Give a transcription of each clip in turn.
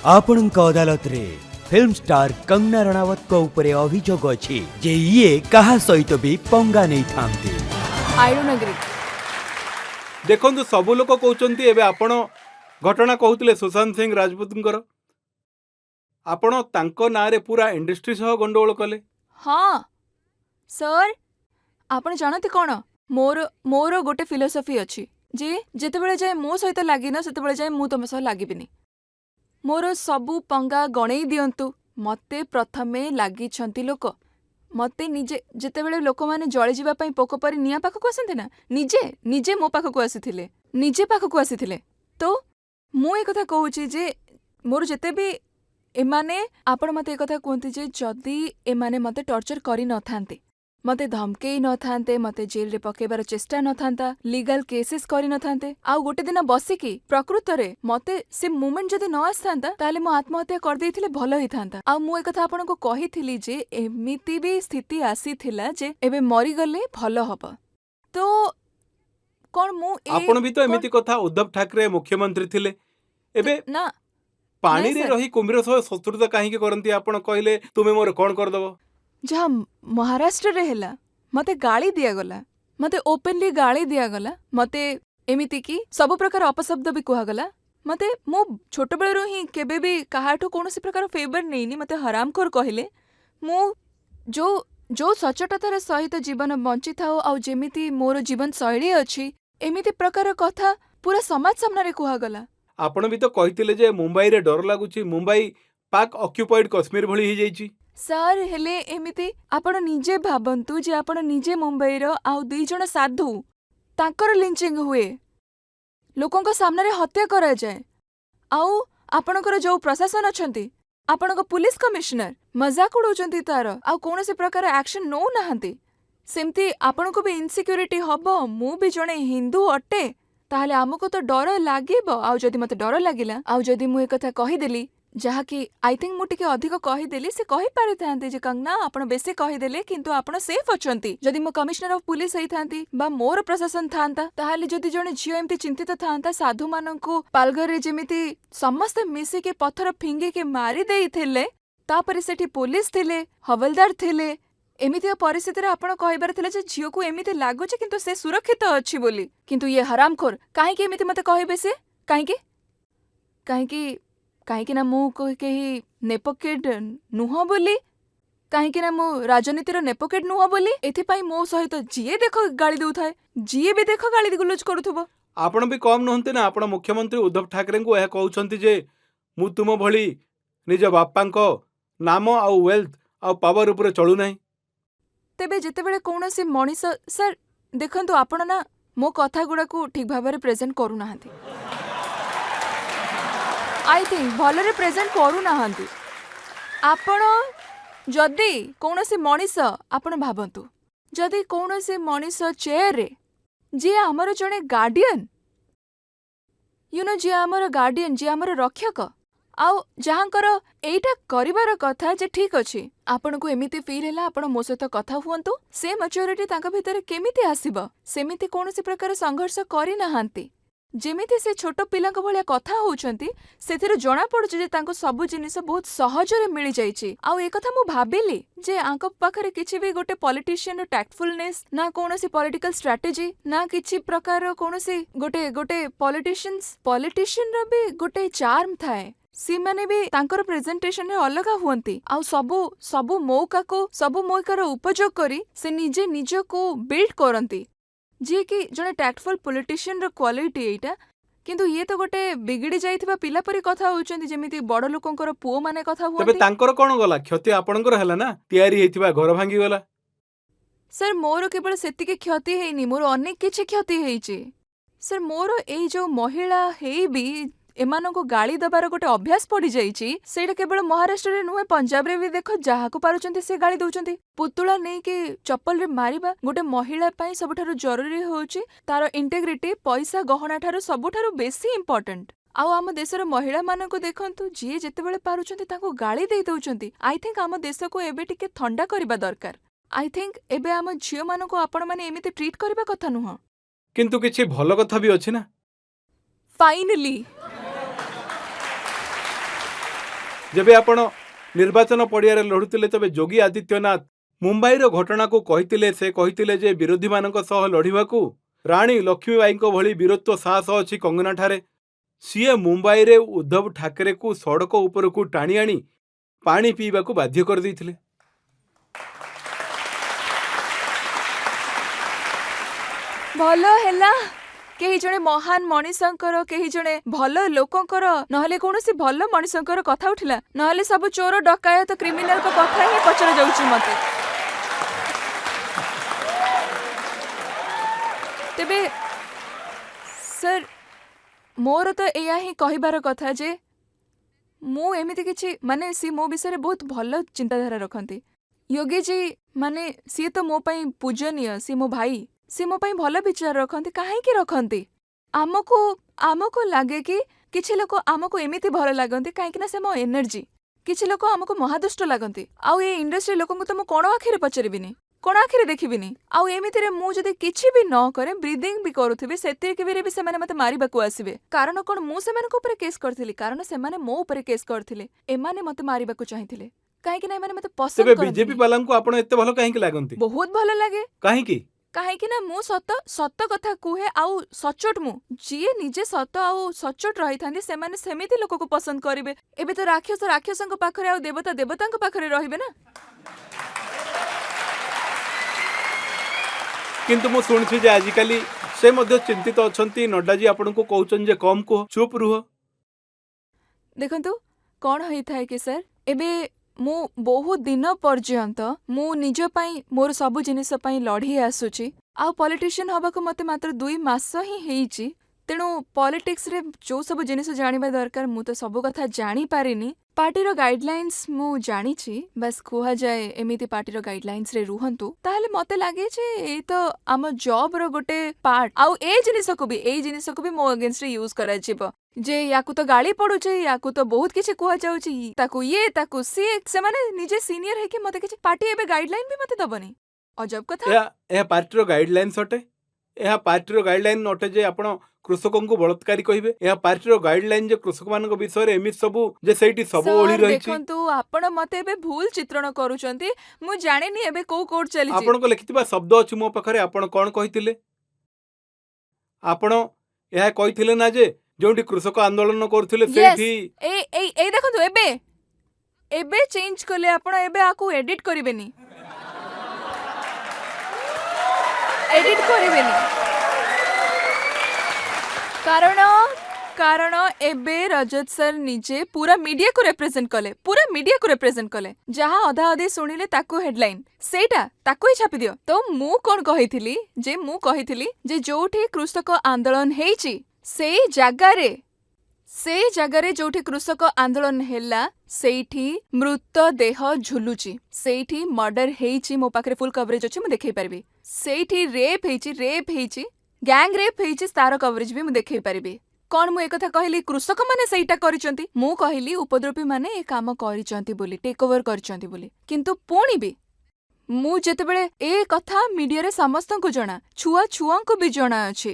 आपणक अदालत रे film star Kangana Ranaut को ऊपर अभियोग अछि जे ये कहा सहित भी पंगा नहीं थांती। I don't agree. देखंतु सबु लोक कहउचंती एबे आपण घटना कहउतले सुशांत सिंह राजपूतंकर आपण तांको नारे पूरा इंडस्ट्री सह गंडोळ कले। हाँ सर आपण जानते कौन मोर मोर गोटे फिलोसफी अच्छी जे जेतेबेले जाए मो सहित लागिन सेतेबेले जाए मु तुम सह लागिबिनी। मोर सबू पंगा गणेई दियंतु मते प्रथमे लागिछंती लोक मते निजे जेतेबेले लोक माने जळी जीवा पई पोको परी निया पाखकु आसंते ना निजे निजे मो पाखकु आसीथिले निजे पाखकु आसीथिले तो मु ए कथा कहूची जे मोर जेते भी एमाने आपण मते ए कथा कहंती जे जदी एमाने मते टॉर्चर करी न थांते मते धमकेई न थांते मते जेल रे पकेबार चेष्टा न थांता लीगल केसेस करी न थांते आ गोटे दिन बसिकी प्रकृत रे मते से मोमेंट जदी न आसथांता ताले मो आत्महत्या कर देइथिले भलो हि थांता। आ मु ए कथा आपण को कहिथिली जे एमिति भी स्थिति आसीथिला जे एबे मरी गले भलो हबो तो कोन मु आपण भी तो एमिति कथा उद्धव ठाकरे मुख्यमंत्री थिले एबे ना पानी नहीं रे सर। रही कुम्भीर सह शत्रुता काहे के करंती आपण कहले तुमे मोर कोन कर दबो। जहाँ महाराष्ट्र रे हेला मते गाली दिया गला मते ओपनली गाली दिया गला मते एमिति की सब प्रकार अपशब्द भी कुहा गला मते मो छोट बेलरू ही केबे भी काहाठो कोनोसी प्रकार फेवर नेइनी मते हरामखोर कहिले मो जो जो सचोटतार सहित जीवन बंची थाओ आ जेमिति मोर जीवन शैली अछि एमिति प्रकार कथा पूरा समाज सामने रे कुहा गला। आपण भी तो कहितिले जे मुंबई रे डर लागुची मुंबई पाक ऑक्युपाइड कश्मीर भली ही जाईची। सर हेले एमिति आपण निजे भाबंतु जे आपण निजे मुंबई रो आउ दुई जण साधु तांकर लिंचिंग हुए लोकंक सामने रे हत्या करा जाए आउ आपणकर जो प्रशासन अछंती आपणक पुलिस कमिश्नर मजाक उड़ौचंती तार आउ कोनोसी प्रकार एक्शन नो नाहंती सेमती आपणको भी इनसिक्योरिटी हबो मु भी जणे हिंदू अटे ताहले हमको तो डर लागिबो आउ जदि मते डर लागिला आउ जदि मु ए कथा कहिदेली जहा कि आई थिंक मु टिके अधिक कहिदेली से कहि पारि थांती जे कंगना आपण बेसी कहिदेले किंतु आपण सेफ अछंती जदि मो कमिश्नर ऑफ पुलिस हेई थांती बा मोर प्रशासन थांता ताहले जदि जणे झियो एमती चिंतित थांता साधु माननकु पालघर रे जेमिति समस्त मिसी के पत्थर फिंगे के मारी देइथिले तापरे सेठी पुलिस थिले हवलदार थिले एमिति परिस्थिति रे आपण कहबार थिले जे झियो को एमिति लागुचे किंतु से सुरक्षित अछि बोली किंतु ये हरामखोर काहे के एमिति मते कहबे से काहे कि ना मु केही नेपोकेड नुह बोली काहे ना मु राजनीतिर नेपोकेड नुह बोली एथि पई मो सहित जिए देखो गाली दउथाय जिए भी देखो गाली गुलोज करूथबो। आपण भी कम नहंते ना आपण मुख्यमंत्री उद्धव ठाकरे को यह कहउचंती जे मु तुम भली निज बापांको नाम आ वेल्थ आ पावर ऊपर चलू नाही। तेबे जेतेबेले कोनोसी मनीष सर देखंतु आपण ना मो कथा गुडा को ठीक भाबरे प्रेजेंट करू नाहंती आई थिंक भलरे प्रेजेंट करू नाहंती आपण जदि कोनोसी मनीष आपण भाबंतु जदि कोनोसी मनीष चेयर रे जे हमर जणे गार्डियन यू नो जे हमर गार्डियन जे हमर रक्षक आउ जहाँकर एइटा करिवार कथा जे ठीक अछि आपण को एमिति फील हैला आपण मो सहित कथा हुअंतु से मैच्योरिटी तांका भितरे केमिति आसीबो सेमिति कोनोसी प्रकार संघर्ष करि नाहांती जेमिति से छोट पिलांक भलिया कथा होउचंती सेथिरे जणा पडुची जे तांको सब जिनिस बहुत सहज रे मिली जाईची आउ ए कथा मु भाबिली जे आंक पाखरे किछि भी गोटे पॉलिटिशियन टैक्टफुलनेस ना कोनोसी पॉलिटिकल स्ट्रेटजी ना किछि प्रकार कोनोसी गोटे गोटे पॉलिटिशियन रो भी गोटे चार्म थाए सी माने भी तांकर प्रेजेंटेशन रे अलगा हुअंती आउ सबु मौकार उपयोग करी से निजे निज को बिल्ड करंती जे कि जने टैक्टफुल पॉलिटिशियन रो क्वालिटी एटा किंतु ये तो गोटे बिगड़ी जाइथिबा पिला परी कथा होउचंती जेमिति बड़ लोकंकर पुओ माने कथा तबे हुअंती। तांकर कोन गला क्षति आपणकर हैला ना तयारी हेतिबा घर भांगी गला। सर मोर केवल सेतिके क्षति हेइनी मोर अनेक किछि क्षति हेइची सर मोर एई जो महिला हेई भी एमानको गाली दबार गोटे अभ्यास पड़ी जाइची सेटा केवल महाराष्ट्र रे नुहे पंजाब रे भी देखो जहाको पारुचंती से गाली दउचंती पुतुला नै के चप्पल रे मारिबा गोटे महिला पई सबठारु जरूरी होउची तार इंटेग्रिटी पैसा गहना ठारु सबठारु बेसी इंपोर्टेंट आउ आम देशर महिला माननको देखंतु जी जेतेबेले पारुचंती ताको गाली देइ दउचंती आई थिंक आम देश को एबे टिके ठंडा करबा दरकार आई थिंक एबे आम झियो मानको आपण माने एमिति ट्रीट करबा कथा नुह किंतु किछि भलो कथा भी अछि ना फाइनली ଯେବେ ଆପଣ ନିର୍ବାଚନ ପଡ଼ିଆରେ ଲଢ଼ୁଥିଲେ ତେବେ ଯୋଗୀ ଆଦିତ୍ୟନାଥ ମୁମ୍ବାଇର ଘଟଣାକୁ କହିଥିଲେ। ସେ କହିଥିଲେ ଯେ ବିରୋଧୀମାନଙ୍କ ସହ ଲଢ଼ିବାକୁ ରାଣୀ ଲକ୍ଷ୍ମୀବାଇଙ୍କ ଭଳି ବୀରତ୍ୱ ସାହସ ଅଛି କଙ୍ଗନାଠାରେ। ସିଏ ମୁମ୍ବାଇରେ ଉଦ୍ଧବ ଠାକରେକୁ ସଡ଼କ ଉପରକୁ ଟାଣି ଆଣି ପାଣି ପିଇବାକୁ ବାଧ୍ୟ କରିଦେଇଥିଲେ। ଭଲ ହେଲା କେହି ଜଣେ ମହାନ ମଣିଷଙ୍କର କେହି ଜଣେ ଭଲ ଲୋକଙ୍କର ନହେଲେ କୌଣସି ଭଲ ମଣିଷଙ୍କର କଥା ଉଠିଲା, ନହେଲେ ସବୁ ଚୋର ଡକାୟତ କ୍ରିମିନାଲଙ୍କ କଥା ହିଁ ପଚରା ଯାଉଛି ମତେ। ତେବେ ସାର୍ ମୋର ତ ଏଇଆ ହିଁ କହିବାର କଥା ଯେ ମୁଁ ଏମିତି କିଛି ମାନେ ସିଏ ମୋ ବିଷୟରେ ବହୁତ ଭଲ ଚିନ୍ତାଧାରା ରଖନ୍ତି। ଯୋଗୀଜୀ ମାନେ ସିଏ ତ ମୋ ପାଇଁ ପୂଜନୀୟ, ସିଏ ମୋ ଭାଇ, ସିଏ ମୋ ପାଇଁ ଭଲ ବିଚାର ରଖନ୍ତି। କାହିଁକି ରଖନ୍ତି? ଆମକୁ ଲାଗେ କି କିଛି ଲୋକ ଆମକୁ ଏମିତି ଭଲ ଲାଗନ୍ତି କାହିଁକି ନା ସେ ମୋ ଏନର୍ଜି। କିଛି ଲୋକ ଆମକୁ ମହାଦୁଷ୍ଟ ଲାଗନ୍ତି। ଆଉ ଏ ଇଣ୍ଡଷ୍ଟ୍ରି ଲୋକଙ୍କୁ ତ ମୁଁ କଣ ଆଖିରେ ପଚାରିବିନି, କଣ ଆଖିରେ ଦେଖିବିନି। ଆଉ ଏମିତିରେ ମୁଁ ଯଦି କିଛି ବି ନ କରେ, ବ୍ରିଦିଂ ବି କରୁଥିବି, ସେତିକିରେ ବି ସେମାନେ ମତେ ମାରିବାକୁ ଆସିବେ। କାରଣ କଣ ମୁଁ ସେମାନଙ୍କ ଉପରେ କେସ୍ କରିଥିଲି? କାରଣ ସେମାନେ ମୋ ଉପରେ କେସ୍ କରିଥିଲେ। ଏମାନେ ମତେ ମାରିବାକୁ ଚାହିଁଥିଲେ କାହିଁକି ନା ଏମାନେ ମତେ ପସନ୍ଦ ତେବେ କରନ୍ତି। ବିଜେପି ବାଲାଙ୍କୁ ଆପଣ ଏତେ ଭଲ କାହିଁକି ଲାଗନ୍ତି? ବହୁତ ଭଲ ଲାଗେ। କାହିଁକି? କାହିଁକି ନା ମୁଁ ସତ କଥା କୁହେ ଆଉ ସଚୋଟ। ମୁଁ ଯିଏ ନିଜେ ସତ ଆଉ ସଚୋଟ ରହିଥାନ୍ତି ସେମାନେ ସେମିତି ଲୋକକୁ ପସନ୍ଦ କରିବେ। ଏବେ ତ ରାକ୍ଷସ ରାକ୍ଷସଙ୍କ ପାଖରେ ଆଉ ଦେବତା ଦେବତାଙ୍କ ପାଖରେ ରହିବେ ନା। କିନ୍ତୁ ମୁଁ ଶୁଣିଛି ଯେ ଆଜିକାଲି ସେ ମଧ୍ୟ ଚିନ୍ତିତ ଅଛନ୍ତି। ନଡ୍ଡାଜୀ ଆପଣଙ୍କୁ କହୁଛନ୍ତି ଯେ କମ୍ କୁହ, ଚୁପ୍ ରୁହ। ଦେଖନ୍ତୁ କଣ ହେଇଥାଏ କି ସାର୍, ଏବେ ମୁଁ ବହୁତ ଦିନ ପର୍ଯ୍ୟନ୍ତ ମୁଁ ନିଜ ପାଇଁ ମୋର ସବୁ ଜିନିଷ ପାଇଁ ଲଢ଼ି ଆସୁଛି। ଆଉ ପଲିଟିସିଆନ ହବାକୁ ମତେ ମାତ୍ର 2 ମାସ ହିଁ ହେଇଛି। ତେଣୁ ପଲିଟିକ୍ସରେ ଯୋଉ ସବୁ ଜିନିଷ ଜାଣିବା ଦରକାର ମୁଁ ତ ସବୁ କଥା ଜାଣିପାରିନି। ପାର୍ଟିର ଗାଇଡଲାଇନ୍ସ ମୁଁ ଜାଣିଛି, ବାସ୍ କୁହାଯାଏ ଏମିତି ପାର୍ଟିର ଗାଇଡଲାଇନ୍ସରେ ରୁହନ୍ତୁ। ତାହେଲେ ମତେ ଲାଗେ ଯେ ଏଇ ତ ଆମ ଜବ୍ର ଗୋଟେ ପାର୍ଟ। ଆଉ ଏଇ ଜିନିଷକୁ ବି ମୋ ଅଗେନ୍ଷ୍ଟରେ ୟୁଜ୍ କରାଯିବ ଯେ ୟାକୁ ତ ଗାଳି ପଡୁଛି, ୟାକୁ ତ ବହୁତ କିଛି କୁହାଯାଉଛି, ତାକୁ ସିଏ। ସେମାନେ ନିଜେ ସିନିୟର ହେଇକି ମତେ କିଛି ପାର୍ଟି ଏବେ ଗାଇଡଲାଇନ୍ ବି ମତେ ଦବନି। ଅଜବ କଥା। ଏହା ପାର୍ଟିର ଗାଇଡଲାଇନ୍ସ ଅଟେ। ଏହା ପାର୍ଟିର ଗାଇଡଲାଇନ୍ ଅଟେ ଯେ ଆପଣ କୃଷକଙ୍କୁ ବଳତ୍କାରୀ କହିବେ। ଏହା ପାର୍ଟିର ଗାଇଡଲାଇନ୍ ଯେ କୃଷକମାନଙ୍କ ବିଷୟରେ ଏମିତି ସବୁ ଯେ ସେଇଠି ସବୁ ଓଳି ସାର୍ ରହିଛି। ଦେଖନ୍ତୁ ଆପଣ ମତେ ଏବେ ଭୁଲ ଚିତ୍ରଣ କରୁଛନ୍ତି। ମୁଁ ଜାଣିନି ଏବେ କୋଉ କୋର୍ଟ ଚାଲିଛି। ଆପଣଙ୍କ ଲେଖିଥିବା ଶବ୍ଦ ଅଛି ମୋ ପାଖରେ। ଆପଣ କଣ କହିଥିଲେ? ଆପଣ ଏହା କହିଥିଲେ ନା ଯେ ଯୋଉଠି କୃଷକ ଆନ୍ଦୋଳନ କରୁଥିଲେ ୟେସ୍, ସେଇଠି ଏଇ ଦେଖନ୍ତୁ ଏବେ ଚେଞ୍ଜ କଲେ ଆପଣ। ଏବେ ଆକୁ ଏଡିଟ୍ କରିବେନି। କାରଣ ଏବେ ରଜତ ସାର୍ ନିଜେ ପୁରା ମିଡିଆକୁ ରିପ୍ରେଜେଣ୍ଟ କଲେ। ଯାହା ଅଧା ଅଧି ଶୁଣିଲେ ତାକୁ ହେଡଲାଇନ୍ ସେଇଟା ତାକୁ ହିଁ ଛାପି ଦିଅ। ତ ମୁଁ କଣ କହିଥିଲି ଯେ ଯୋଉଠି କୃଷକ ଆନ୍ଦୋଳନ ହେଇଛି ସେଇ ଜାଗାରେ ଯୋଉଠି କୃଷକ ଆନ୍ଦୋଳନ ହେଲା ସେଇଠି ମୃତଦେହ ଝୁଲୁଛି, ସେଇଠି ମର୍ଡର ହେଇଛି। ମୋ ପାଖରେ ଫୁଲ୍ କଭରେଜ ଅଛି, ମୁଁ ଦେଖେଇ ପାରିବି। ସେଇଠି ରେପ୍ ହେଇଛି, ଗ୍ୟାଙ୍ଗ ରେପ୍ ହେଇଛି, ତାର କଭରେଜ ବି ମୁଁ ଦେଖେଇ ପାରିବି। କଣ ମୁଁ ଏକଥା କହିଲି କୃଷକମାନେ ସେଇଟା କରିଛନ୍ତି? ମୁଁ କହିଲି ଉପଦ୍ରବୀମାନେ ଏ କାମ କରିଛନ୍ତି ବୋଲି, ଟେକ୍ ଓଭର କରିଛନ୍ତି ବୋଲି। କିନ୍ତୁ ପୁଣି ବି ମୁଁ ଯେତେବେଳେ ଏ କଥା ମିଡିଆରେ ସମସ୍ତଙ୍କୁ ଜଣା, ଛୁଆଙ୍କୁ ବି ଜଣା ଅଛି,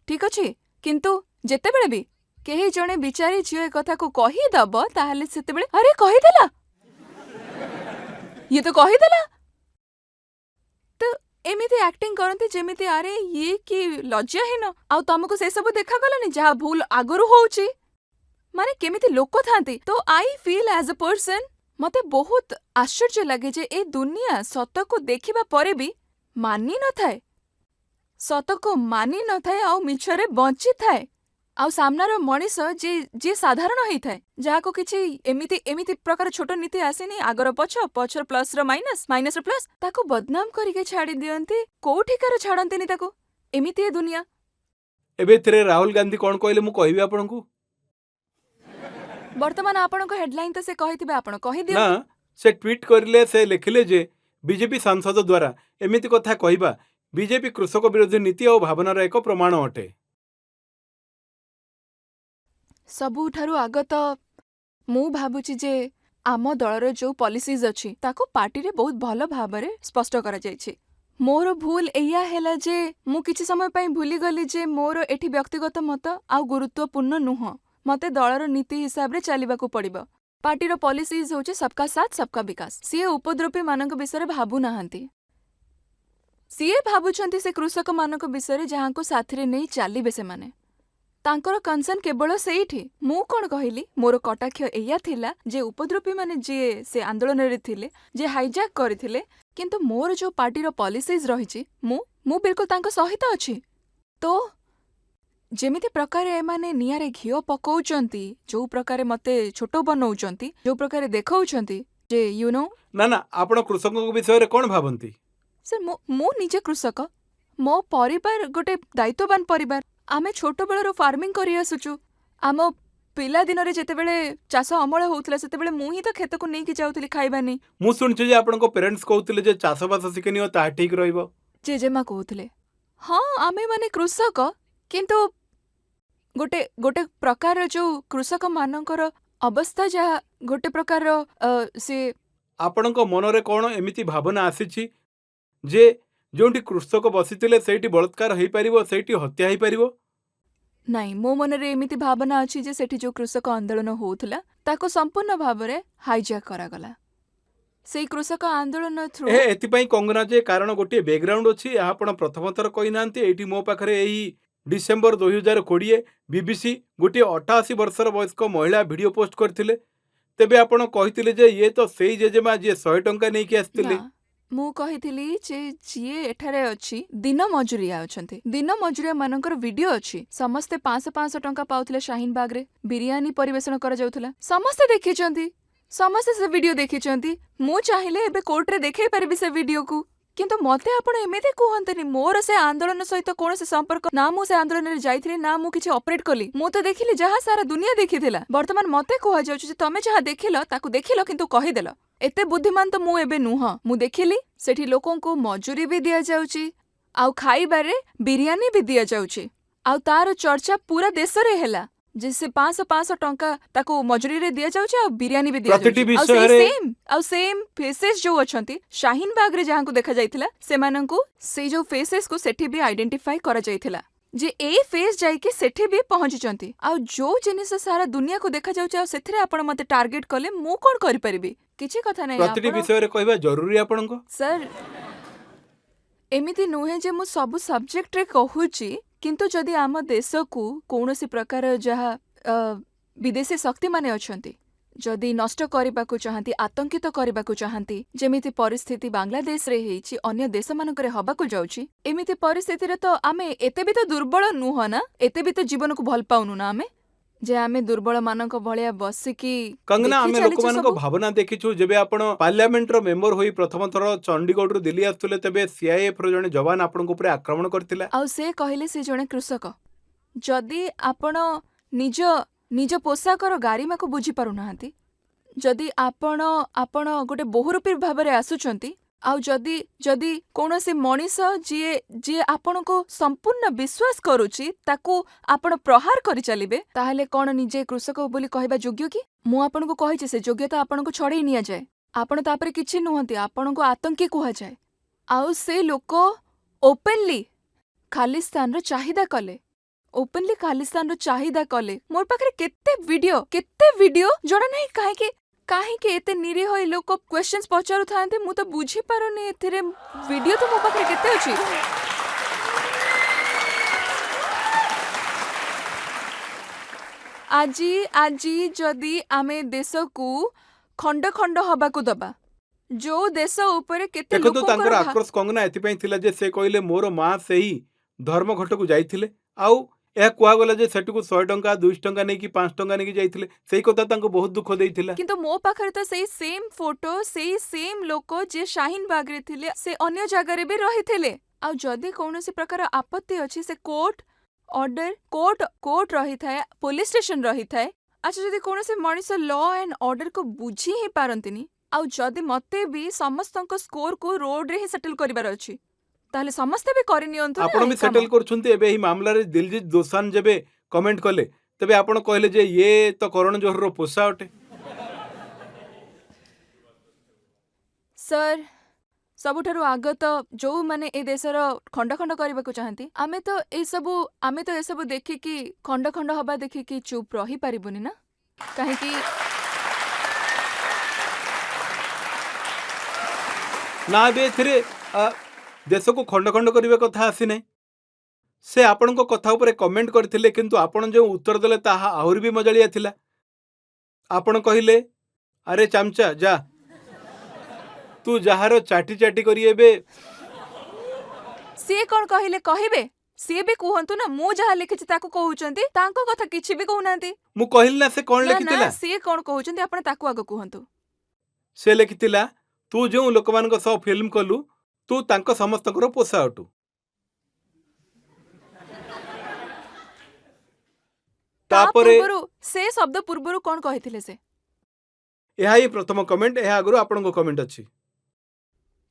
ଠିକ୍ ଅଛି। କିନ୍ତୁ ଯେତେବେଳେ ବି କେହି ଜଣେ ବିଚାରୀ ଝିଅ ଏ କଥାକୁ କହିଦବ ତାହେଲେ ସେତେବେଳେ ଆରେ କହିଦେଲା, ଇଏ ତ କହିଦେଲା। ତ ଏମିତି ଆକ୍ଟିଂ କରନ୍ତି ଯେମିତି ଆରେ ଇଏ କି ଲଜ୍ଜାହୀନ। ଆଉ ତମକୁ ସେ ସବୁ ଦେଖାଗଲାନି ଯାହା ଭୁଲ ଆଗରୁ ହଉଛି? ମାନେ କେମିତି ଲୋକ ଥାନ୍ତି। ତ I feel as a person ମତେ ବହୁତ ଆଶ୍ଚର୍ଯ୍ୟ ଲାଗେ ଯେ ଏ ଦୁନିଆ ସତକୁ ଦେଖିବା ପରେ ବି ମାନି ନଥାଏ ଆଉ ମିଛରେ ବଞ୍ଚିଥାଏ। ଆଉ ସାମ୍ନାର ମଣିଷ ଯିଏ ସାଧାରଣ ହେଇଥାଏ, ଯାହାକୁ କିଛି ଏମିତି ପ୍ରକାର ଛୋଟ ନୀତି ଆସିନି, ଆଗର ପଛର ପ୍ଲସର ମାଇନସର ପ୍ଲସ, ତାକୁ ବଦନାମ କରିକି ଛାଡି ଦିଅନ୍ତି। କୋଉଠିକାର ଛାଡନ୍ତିନି ତାକୁ। ଏମିତି ଏ ଦୁନିଆ। ଏବେ ଏଥିରେ ରାହୁଲ ଗାନ୍ଧୀ କଣ କହିଲେ ମୁଁ କହିବି ଆପଣଙ୍କୁ। ବର୍ତ୍ତମାନ ଆପଣଙ୍କ ହେଡଲାଇନ୍ ତ ସେ କହିଥିବେ, ଆପଣ ନା, କହିଦିଅନ୍ତୁ। ସେ ଟ୍ୱିଟ୍ କରିଲେ, ସେ ଲେଖିଲେ ଯେ ବିଜେପି ସାଂସଦ ଦ୍ୱାରା ଏମିତି କଥା କହିବା ବିଜେପି କୃଷକ ବିରୋଧୀ ନୀତି ଆଉ ଭାବନାର ଏକ ପ୍ରମାଣ ଅଟେ। ସବୁଠାରୁ ଆଗ ତ ମୁଁ ଭାବୁଛି ଯେ ଆମ ଦଳର ଯୋଉ ପଲିସିଜ୍ ଅଛି ତାକୁ ପାର୍ଟିରେ ବହୁତ ଭଲ ଭାବରେ ସ୍ପଷ୍ଟ କରାଯାଇଛି। ମୋର ଭୁଲ ଏଇଆ ହେଲା ଯେ ମୁଁ କିଛି ସମୟ ପାଇଁ ଭୁଲିଗଲି ଯେ ମୋର ଏଠି ବ୍ୟକ୍ତିଗତ ମତ ଆଉ ଗୁରୁତ୍ୱପୂର୍ଣ୍ଣ ନୁହଁ। ମତେ ଦଳର ନୀତି ହିସାବରେ ଚାଲିବାକୁ ପଡ଼ିବ। पार्टीर पॉलिसीज होचे सबका साथ सबका विकास। सीए उपद्रवी मानक विषय भाबु नाहांती। सीए भाबुछंती से कृषक मानक विषय जहाँ को साथी नहीं चलिबे से माने। तांकर कनसर्न केवल सेठी। मु कौन कहली मोर कटाक्ष एया थिला जे उपद्रवी माने जे से आंदोलन रे थिले जे हाईजैक करथिले किंतु मोर जो पार्टीर पॉलिसीज रहिछि मु बिल्कुल तांको सहित अछि। तो जेमिति प्रकार एमाने नियारे घिओ पकाउचंती जो प्रकार मते छोटो बनाउचंती जो प्रकार देखाउचंती जे यू नो ना ना आपण कृषकଙ୍କ विषय रे कोन भाबंती? सर मु निजे कृषक मो परिवार गोटे दायित्ववान परिवार आमे छोट बेलर फार्मिंग करि आसुचु। आम पिला दिन रे जेतेबेले चाष अमल होउतला सेतेबेले मु ही तो खेत को नेकी जाउतली खाइबा नै। मु सुनछि जे आपणको पेरेंट्स कहउतिले जे चाष बास सिखनियो ता ठीक रहइबो। जेजेमा कहउतले हाँ आमे माने कृषक किंतु गोटे गोटे प्रकार जो कृषक मानकर अवस्था जा गोटे प्रकार से आपणको मनरे कोन एमिति भावना आसीछि जे जोंटी कृषक बसितिले सेठी बलात्कार हेइ परिबो सेठी हत्या हेइ परिबो? नाई मो मनरे एमिति भावना अछि जे सेठी जो कृषक आंदोलन होउथला ताको संपूर्ण भाबरे हाईजैक करागला। सेई कृषक आंदोलन थ्रू एथि पई कंगना जे कारण गोटे बैकग्राउंड अछि आपण प्रथम थर कहि नांती एठी मो पाखरे एही डिसेंबर 2020 बीबीसी गोटे 88 वर्षर वयस्क महिला वीडियो पोस्ट करथिले। तेबे आपण कहितिले जे ये तो सेई जेजेमा जे 100 टंका नेकी आस्तिले। ना मु कहिथिली जे जिए एठारे अछि दिन मजुरिया अछंती दिन मजुरिया मानकर वीडियो अछि समस्ते 500 टंका पाउथिले शाहीन बाग रे बिरियानी परिवेषण करा जाउथला समस्ते देखिचंती समस्ते से वीडियो देखिचंती। मु चाहिले एबे कोर्ट रे देखै परबी से वीडियो को किंतु मते आपण एमिति कहंतनी मोर से आंदोलन सहित कोन से संपर्क ना मु से आंदोलन रे जाइथिले ना मु किछि ऑपरेट कली मु तो देखिली जहा सारा दुनिया देखिथिला वर्तमान मते कह जाउछ जे तमे जहा देखिलो ताकू देखिलो किंतु कहि देलो एते बुद्धिमान तो मु एबे नुह मु देखिली सेठी लोकों को मजूरी भी दिया जाउची आउ खाइबारे बिरियानी भी दिया जाउची आउ तार चर्चा पूरा देश रे हेला जिससे 500 टंका ताको मजूरी रे दिया जाउची आ बिरियानी भी दिया जाउची आउ सेम फेसेस जो अछंती शाहीन बाग रे जहां को देखा जाइथिला सेमानंकु से जो फेसेस को सेठी भी आइडेंटिफाई करा जाइथिला जे ए फेस जाई के सेठी भी पहुंची चंती आउ जो जिनिस सारा दुनिया को देखा जाउची आ सेथिरे आपण मते टार्गेट कले मु कोन करि परिबी किछि कथा नै प्रतिटी विषय रे कहबा जरूरी आपणको सर एमिति नुहे जे मु सब सब्जेक्ट रे कहूची किंतु जदि आम देश को कौनसी प्रकार जहा विदेशी शक्ति माने अछंती जदि नष्ट करबा को चाहती आतंकित करबा को चाहती जेमिति परिस्थिति बांग्लादेश रे हेछि अन्य देश मानकरे हबा को जाउची एमिति परिस्थिति रे तो आमे एते भी तो दुर्बल नुह ना एते भी तो जीवन को भल पाउनु ना आमे जे आमे दुर्बल मानक भलिया बसिकी कंगना आमे लोक मानको भावना देखिछु जेबे आपण पार्लियामेंट रो मेंबर होई प्रथम थर चंडीगढ़ रो दिल्ली आस्तले तबे सीआईएफ रो जने जवान आपनको ऊपर आक्रमण करथिला आउ से कहिले से जने कृषक जदि आपण निज निज पोशाकर गारिमा को बुझी पारु नाहंती जदि आपण गोटे बहुरूपी भाबरे आसुचंती आउ जदि जदि कौनसी मनीष जी आपण को संपूर्ण विश्वास करुची ताकू आपण प्रहार करि चलिबे ताहले कोन निजे कृषक बोली कहबा योग्य की मु आपण को कहिछि से योग्यता आपण को छड़े निया जाए आपण तापरे किछि नहंती आपण को आतंकी कुहा जाए आउ से लोक ओपनली खालिस्तान रो चाहिदा कले ओपनली खालिस्तान रो चाहिदा कले मोर पाखरे केते वीडियो जणा नहीं काहे के एते निरीह होई लोक क्वेश्चंस पचारु थांते मु तो बुझी पारुनी एथिरे वीडियो तो मो पाखरे केते अछि आजी जदि आमे देश को खंड खंड हबा को दबा जो देश ऊपर केते लोक देखो तो तांकर आक्रोश कंगना एथि पई थिला जे से कहिले मोर मां सेही धर्म घट को जाइथिले आउ ए कुआ गला जे सेटु को 100 टंका 200 टंका नै कि 5 टंका नै कि जाइथिले सेही कथा तांको बहुत दुख देइथिला किंतु मो पाखरे तो सेही सेम फोटो सेही सेम लोक जे शाहीन बाग रे थिले से अन्य जगह रे भी रहिथिले आ जदि कोनोसी प्रकार आपत्ति अछि से कोर्ट ऑर्डर कोर्ट रही थाए पुलिस स्टेशन रही थाए अच्छा जदि कोनोसी मनिष लॉ एंड ऑर्डर को बुझी ही पारंतिनी आ जदि मते भी समस्त स्कोर को रोड रे ही सेटल करिवार अछि ताहले समस्त भी करि नियंतु आपण भी सेटल करछुंती एबे ही मामला रे दिलजीत दोसान जेबे कमेंट कले तबे आपण कहले जे ये तो करण जोहर रो पोसा अटे सर सबुठारु आगत जो माने ए देशर खंड खंड करबा को चाहती आमे तो ए सब देखि कि खंड खंड हबा देखि कि चुप रही परिबुनी ना काहे कि ନା ଏବେ ଏଥିରେ ଦେଶକୁ ଖଣ୍ଡ ଖଣ୍ଡ କରିବା କଥା ଆସିନାହିଁ। ସେ ଆପଣଙ୍କ କଥା ଉପରେ କମେଣ୍ଟ କରିଥିଲେ, କିନ୍ତୁ ଆପଣ ଯେଉଁ ଉତ୍ତର ଦେଲେ ତାହା ଆହୁରି ବି ମଜାଳିଆ ଥିଲା। ଆପଣ କହିଲେ, ଆରେ ଚାମଚା ଯା, ତୁ ଯାହାର ଚାଟି ଚାଟି କରି ଏବେ ସିଏ କଣ କହିଲେ କହିବେ? ସିଏ ବି କୁହନ୍ତୁ ନା, ମୁଁ ଯାହା ଲେଖିଛି ତାକୁ କହୁଛନ୍ତି, ତାଙ୍କ କଥା କିଛି ବି କହୁନାହାନ୍ତି। ମୁଁ କହିଲି ନା ସେ କଣ ନା ନା, ଲେଖିଥିଲା। ସିଏ କଣ କହୁଛନ୍ତି ଆପଣ ତାକୁ ଆଗ କୁହନ୍ତୁ। ସେ ଲେଖିଥିଲା, ତୁ ଯେଉଁ ଲୋକମାନଙ୍କ ସହ ଫିଲ୍ମ କଲୁ, ତୁ ତାଙ୍କ ସମସ୍ତଙ୍କର ପୋଷା ଅଟୁ। ତା ତାପରେ ପୂର୍ବରୁ ସେ ଶବ୍ଦ ପୂର୍ବରୁ କଣ କହିଥିଲେ ସେ? ଏହା ହିଁ ପ୍ରଥମ କମେଣ୍ଟ। ଏହା ଆଗରୁ ଆପଣଙ୍କ କମେଣ୍ଟ ଅଛି।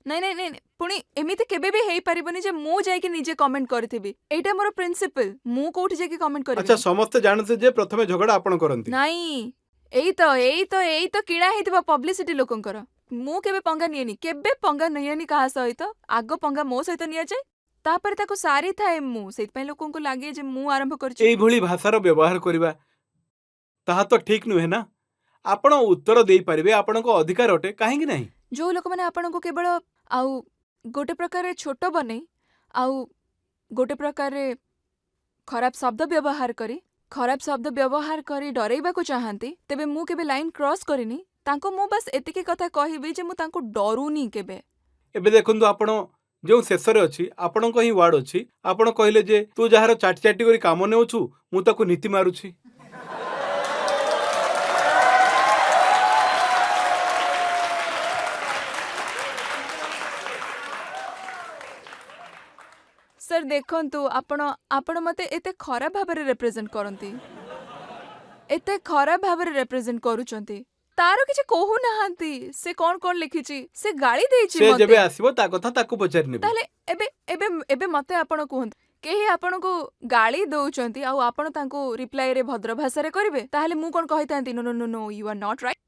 ନାଇଁ ନାଇଁ ନାଇଁ, ପୁଣି ଏମିତି କେବେ ବି ହେଇପାରିବନି ଯେ ମୁଁ ଯାଇକି ନିଜେ କମେଣ୍ଟ କରିଥିବି। ଏଇଟା ମୋର ପ୍ରିନ୍ସିପଲ, ମୁଁ କୋଉଠି ଯାଇକି କମେଣ୍ଟ ଆଚ୍ଛା, କରିବି? ସମସ୍ତେ ଜାଣନ୍ତି ଯେ ପ୍ରଥମେ ଝଗଡ଼ା ଆପଣ କରନ୍ତି। ନାଇଁ, ଏଇ ତ କିଣା ହେଇଥିବା ପବ୍ଲିସିଟି ଲୋକଙ୍କର। ମୁଁ କେବେ ପଙ୍ଗା ନିଏନି, କେବେ ପଙ୍ଗା ନିଏନି କାହା ସହିତ। ଆଗ ପଙ୍ଗା ମୋ ସହିତ ନିଆଯାଏ, ତାପରେ ତାକୁ ସାରିଥାଏ ମୁଁ। ସେଇଥିପାଇଁ ଲୋକଙ୍କୁ ଲାଗେ ଯେ ମୁଁ ଆରମ୍ଭ କରିଛି। ଏଇଭଳି ଭାଷାର ବ୍ୟବହାର କରିବା ତାହା ତ ଠିକ ନୁହେଁ ନା। ଆପଣ ଉତ୍ତର ଦେଇପାରିବେ, ଆପଣଙ୍କ ଅଧିକାର ଅଟେ, କାହିଁକି ନାହିଁ? ଯୋଉ ଲୋକମାନେ ଆପଣଙ୍କୁ କେବଳ ଆଉ ଗୋଟେ ପ୍ରକାରରେ ଛୋଟ ବନେଇ, ଆଉ ଗୋଟେ ପ୍ରକାରରେ ଖରାପ ଶବ୍ଦ ବ୍ୟବହାର କରି ଡରେଇବାକୁ ଚାହାନ୍ତି, ତେବେ ମୁଁ କେବେ ଲାଇନ୍ କ୍ରସ୍ କରିନି। ତାଙ୍କୁ ମୁଁ ବାସ୍ ଏତିକି କଥା କହିବି ଯେ ମୁଁ ତାଙ୍କୁ ଡରୁନି କେବେ। ଏବେ ଦେଖନ୍ତୁ, ଆପଣ ଯେଉଁ ଶେଷରେ ଅଛି, ଆପଣଙ୍କ ହିଁ ୱାର୍ଡ ଅଛି। ଆପଣ କହିଲେ ଯେ ତୁ ଯାହାର ଚାଟି ଚାଟି କରି କାମ ନେଉଛୁ, ମୁଁ ତାକୁ ନୀତି ମାରୁଛି। ସାର୍ ଦେଖନ୍ତୁ, ଆପଣ ମତେ ଏତେ ଖରାପ ଭାବରେ ରେପ୍ରେଜେଣ୍ଟ କରନ୍ତି, ଏତେ ଖରାପ ଭାବରେ ରେପ୍ରେଜେଣ୍ଟ କରୁଛନ୍ତି। ତାର କିଛି କହୁନାହାନ୍ତି ସେ କଣ ଲେଖିଛି, ସେ ଗାଳି ଦେଇଛି ସେ ମତେ। ଯେବେ ଆସିବ ତା କଥା ତାକୁ ପଚାରି ନେବେ। ତାହେଲେ ଏବେ ଏବେ ଏବେ ମତେ ଆପଣ କୁହନ୍ତୁ, କେହି ଆପଣଙ୍କୁ ଗାଳି ଦଉଛନ୍ତି ଆଉ ଆପଣ ତାଙ୍କୁ ରିପ୍ଲାଇରେ ଭଦ୍ର ଭାଷାରେ କରିବେ? ତାହେଲେ ମୁଁ କଣ କହିଥାନ୍ତି, no no no no, you are not right.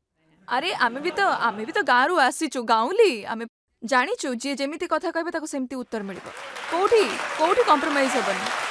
ଆରେ ଆମେ ବି ତ ଗାଁରୁ ଆସିଛୁ, ଗାଉଁଲି। ଆମେ ଜାଣିଛୁ ଯିଏ ଯେମିତି କଥା କହିବେ ତାକୁ ସେମିତି ଉତ୍ତର ମିଳିବ। କୋଉଠି କୋଉଠି କମ୍ପ୍ରମାଇଜ ହବନି।